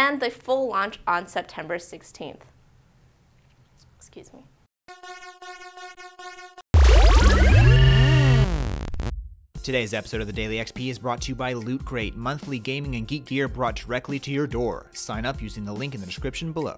and the full launch on September 16th. Excuse me. Today's episode of the Daily XP is brought to you by Loot Crate, monthly gaming and geek gear brought directly to your door. Sign up using the link in the description below.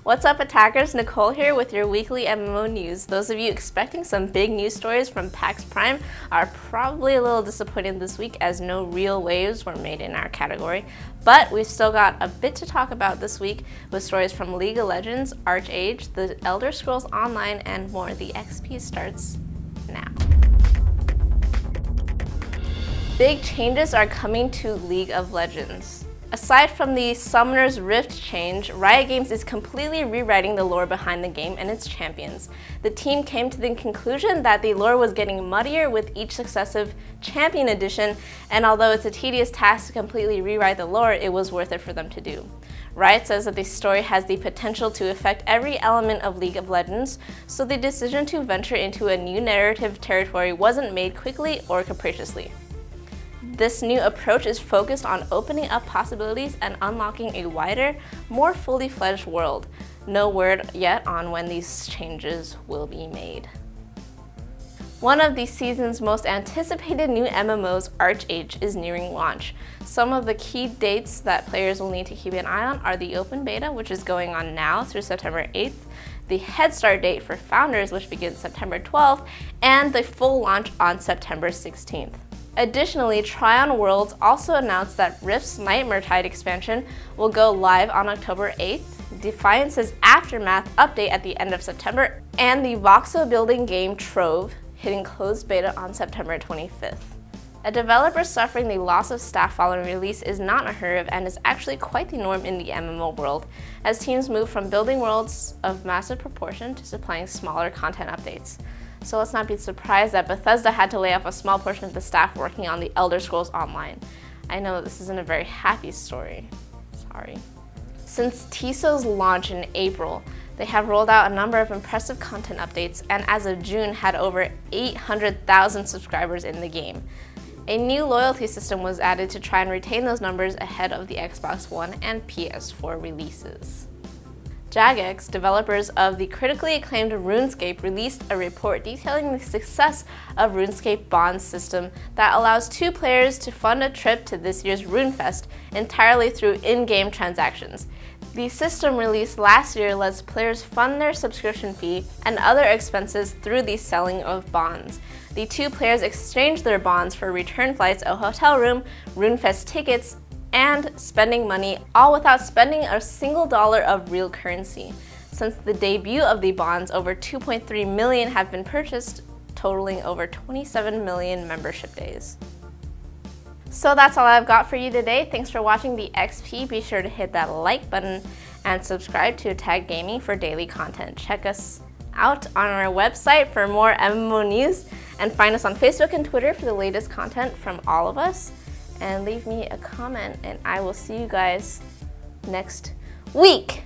What's up, attackers? Nicole here with your weekly MMO news. Those of you expecting some big news stories from PAX Prime are probably a little disappointed this week as no real waves were made in our category, but we've still got a bit to talk about this week with stories from League of Legends, ArcheAge, The Elder Scrolls Online, and more. The XP starts now. Big changes are coming to League of Legends. Aside from the Summoner's Rift change, Riot Games is completely rewriting the lore behind the game and its champions. The team came to the conclusion that the lore was getting muddier with each successive champion edition, and although it's a tedious task to completely rewrite the lore, it was worth it for them to do. Riot says that the story has the potential to affect every element of League of Legends, so the decision to venture into a new narrative territory wasn't made quickly or capriciously. This new approach is focused on opening up possibilities and unlocking a wider, more fully fledged world. No word yet on when these changes will be made. One of the season's most anticipated new MMOs, ArcheAge, is nearing launch. Some of the key dates that players will need to keep an eye on are the open beta, which is going on now through September 8th, the head start date for founders, which begins September 12th, and the full launch on September 16th. Additionally, Tryon Worlds also announced that Rift's Nightmare Tide expansion will go live on October 8th, Defiance's Aftermath update at the end of September, and the voxel building game Trove hitting closed beta on September 25th. A developer suffering the loss of staff following release is not unheard of and is actually quite the norm in the MMO world, as teams move from building worlds of massive proportion to supplying smaller content updates. So let's not be surprised that Bethesda had to lay off a small portion of the staff working on The Elder Scrolls Online. I know this isn't a very happy story. Sorry. Since TESO's launch in April, they have rolled out a number of impressive content updates and as of June had over 800,000 subscribers in the game. A new loyalty system was added to try and retain those numbers ahead of the Xbox One and PS4 releases. Jagex, developers of the critically acclaimed RuneScape, released a report detailing the success of RuneScape Bonds system that allows two players to fund a trip to this year's RuneFest entirely through in-game transactions. The system released last year lets players fund their subscription fee and other expenses through the selling of bonds. The two players exchange their bonds for return flights, a hotel room, RuneFest tickets, and spending money, all without spending a single dollar of real currency. Since the debut of the bonds, over 2.3 million have been purchased, totaling over 27 million membership days. So that's all I've got for you today. Thanks for watching the XP. Be sure to hit that like button and subscribe to Attack Gaming for daily content. Check us out on our website for more MMO news and find us on Facebook and Twitter for the latest content from all of us. And leave me a comment and I will see you guys next week.